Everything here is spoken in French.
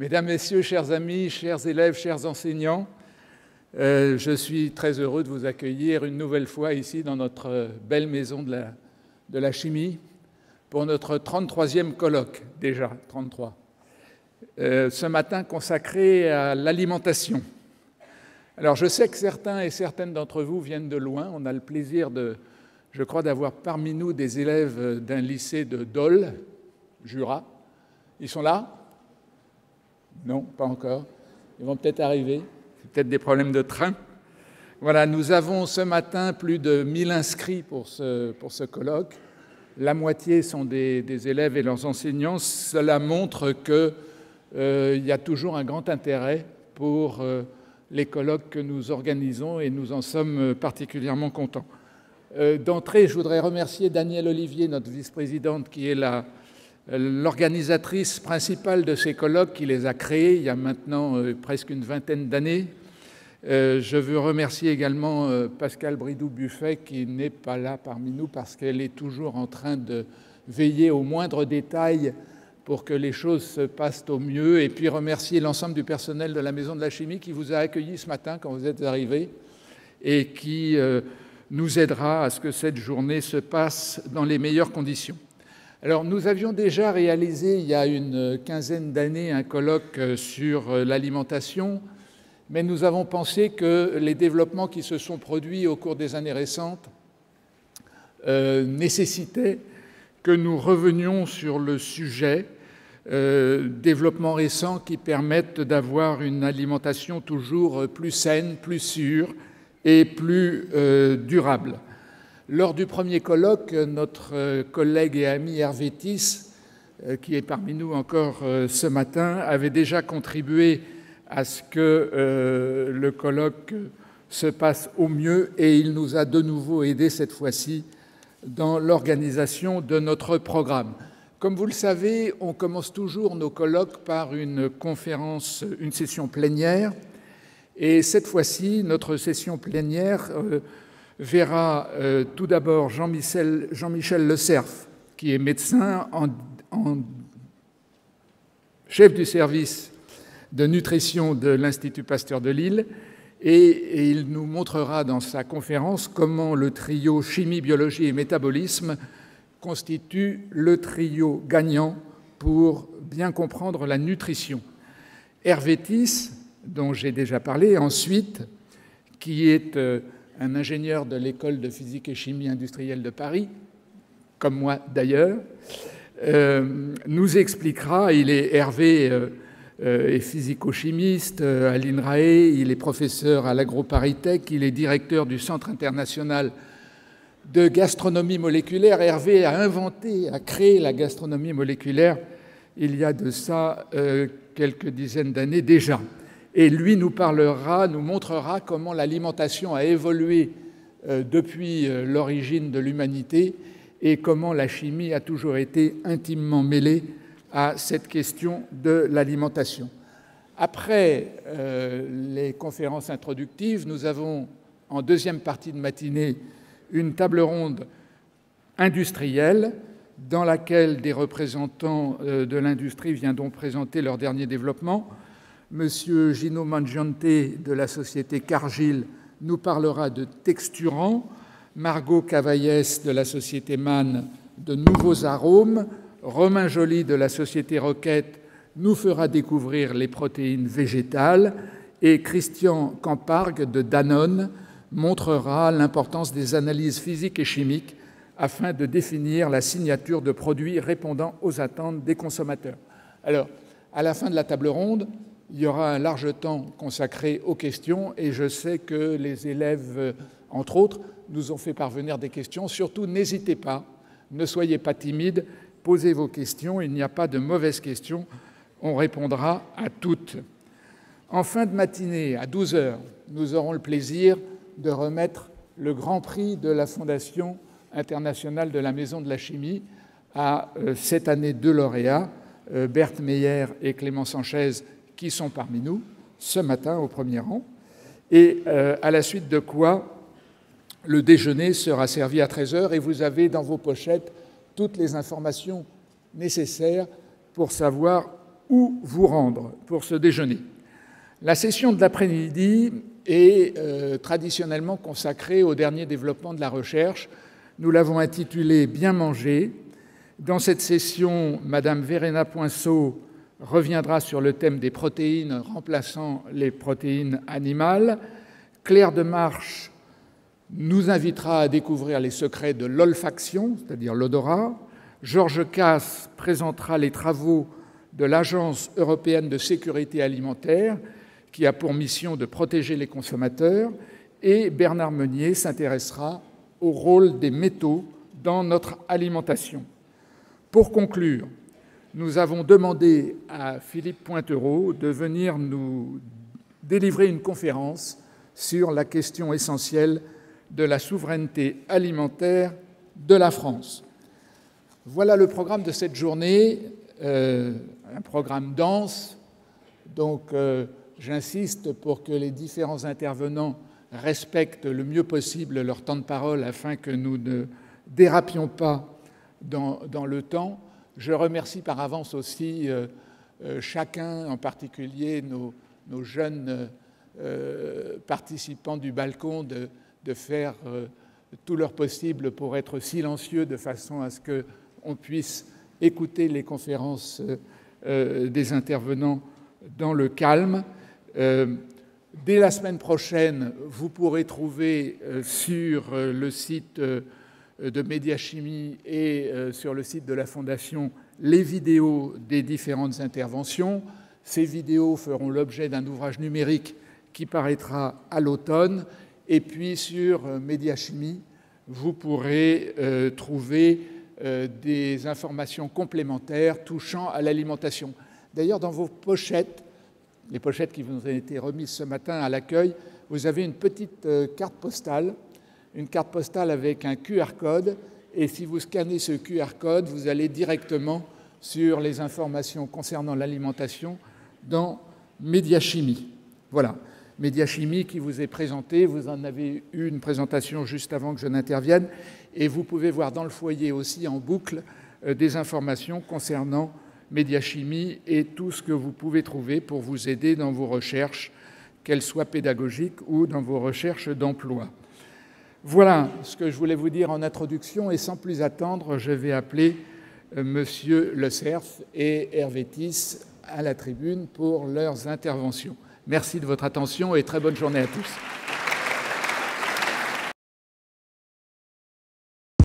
Mesdames, Messieurs, chers amis, chers élèves, chers enseignants, je suis très heureux de vous accueillir une nouvelle fois ici dans notre belle maison de la chimie pour notre 33e colloque, déjà 33, ce matin consacré à l'alimentation. Alors je sais que certains et certaines d'entre vous viennent de loin. On a le plaisir, je crois, d'avoir parmi nous des élèves d'un lycée de Dole, Jura. Ils sont là ? Non, pas encore. Ils vont peut-être arriver. C'est peut-être des problèmes de train. Voilà, nous avons ce matin plus de 1000 inscrits pour ce colloque. La moitié sont des élèves et leurs enseignants. Cela montre qu'il y a toujours un grand intérêt pour les colloques que nous organisons et nous en sommes particulièrement contents. D'entrée, je voudrais remercier Danielle Olivier, notre vice-présidente, qui est l'organisatrice principale de ces colloques, qui les a créés il y a maintenant presque une vingtaine d'années. Je veux remercier également Pascale Bridou-Buffet, qui n'est pas là parmi nous parce qu'elle est toujours en train de veiller aux moindres détails pour que les choses se passent au mieux. Et puis remercier l'ensemble du personnel de la Maison de la Chimie qui vous a accueillis ce matin quand vous êtes arrivés et qui nous aidera à ce que cette journée se passe dans les meilleures conditions. Alors, nous avions déjà réalisé il y a une quinzaine d'années un colloque sur l'alimentation, mais nous avons pensé que les développements qui se sont produits au cours des années récentes nécessitaient que nous revenions sur le sujet, développements récents qui permettent d'avoir une alimentation toujours plus saine, plus sûre et plus durable. Lors du premier colloque, notre collègue et ami Hervé Thys, qui est parmi nous encore ce matin, avait déjà contribué à ce que le colloque se passe au mieux et il nous a de nouveau aidés cette fois-ci dans l'organisation de notre programme. Comme vous le savez, on commence toujours nos colloques par une conférence, une session plénière. Et cette fois-ci, notre session plénière verra tout d'abord Jean-Michel Le Cerf, qui est médecin en chef du service de nutrition de l'Institut Pasteur de Lille, et il nous montrera dans sa conférence comment le trio chimie, biologie et métabolisme constitue le trio gagnant pour bien comprendre la nutrition. Hervé Thys, dont j'ai déjà parlé, ensuite, qui est un ingénieur de l'école de physique et chimie industrielle de Paris, comme moi d'ailleurs, nous expliquera, Hervé est physico-chimiste à l'INRAE, il est professeur à l'AgroParisTech, il est directeur du Centre international de gastronomie moléculaire. Hervé a créé la gastronomie moléculaire il y a de ça quelques dizaines d'années déjà. Et lui nous montrera comment l'alimentation a évolué depuis l'origine de l'humanité et comment la chimie a toujours été intimement mêlée à cette question de l'alimentation. Après les conférences introductives, nous avons en deuxième partie de matinée une table ronde industrielle dans laquelle des représentants de l'industrie viendront présenter leurs derniers développements. Monsieur Gino Mangiante de la société Cargill nous parlera de texturants, Margot Cavaillès de la société Mann de nouveaux arômes, Romain Joly de la société Roquette nous fera découvrir les protéines végétales et Christian Campargue de Danone montrera l'importance des analyses physiques et chimiques afin de définir la signature de produits répondant aux attentes des consommateurs. Alors, à la fin de la table ronde, il y aura un large temps consacré aux questions et je sais que les élèves, entre autres, nous ont fait parvenir des questions. Surtout, n'hésitez pas, ne soyez pas timides, posez vos questions, il n'y a pas de mauvaises questions, on répondra à toutes. En fin de matinée, à 12h, nous aurons le plaisir de remettre le Grand Prix de la Fondation internationale de la Maison de la Chimie à cette année deux lauréats, Berthe Meyer et Clément Sanchez, qui sont parmi nous ce matin au premier rang, et à la suite de quoi le déjeuner sera servi à 13h et vous avez dans vos pochettes toutes les informations nécessaires pour savoir où vous rendre pour ce déjeuner. La session de l'après-midi est traditionnellement consacrée au dernier développement de la recherche. Nous l'avons intitulée « Bien manger ». Dans cette session, Madame Verena Poinceau reviendra sur le thème des protéines remplaçant les protéines animales. Claire Demarche nous invitera à découvrir les secrets de l'olfaction, c'est-à-dire l'odorat. Georges Casse présentera les travaux de l'Agence européenne de sécurité alimentaire, qui a pour mission de protéger les consommateurs. Et Bernard Meunier s'intéressera au rôle des métaux dans notre alimentation. Pour conclure, nous avons demandé à Philippe Pointereau de venir nous délivrer une conférence sur la question essentielle de la souveraineté alimentaire de la France. Voilà le programme de cette journée, un programme dense, donc j'insiste pour que les différents intervenants respectent le mieux possible leur temps de parole afin que nous ne dérapions pas dans le temps. Je remercie par avance aussi chacun, en particulier nos jeunes participants du balcon, de faire tout leur possible pour être silencieux de façon à ce qu'on puisse écouter les conférences des intervenants dans le calme. Dès la semaine prochaine, vous pourrez trouver sur le site de Médiachimie et sur le site de la Fondation les vidéos des différentes interventions. Ces vidéos feront l'objet d'un ouvrage numérique qui paraîtra à l'automne. Et puis sur Médiachimie, vous pourrez trouver des informations complémentaires touchant à l'alimentation. D'ailleurs, dans vos pochettes, les pochettes qui vous ont été remises ce matin à l'accueil, vous avez une petite carte postale avec un QR code. Et si vous scannez ce QR code, vous allez directement sur les informations concernant l'alimentation dans Médiachimie. Voilà, Médiachimie qui vous est présentée. Vous en avez eu une présentation juste avant que je n'intervienne. Et vous pouvez voir dans le foyer aussi en boucle des informations concernant Médiachimie et tout ce que vous pouvez trouver pour vous aider dans vos recherches, qu'elles soient pédagogiques ou dans vos recherches d'emploi. Voilà ce que je voulais vous dire en introduction et sans plus attendre, je vais appeler Monsieur Le Cerf et Hervé Thys à la tribune pour leurs interventions. Merci de votre attention et très bonne journée à tous.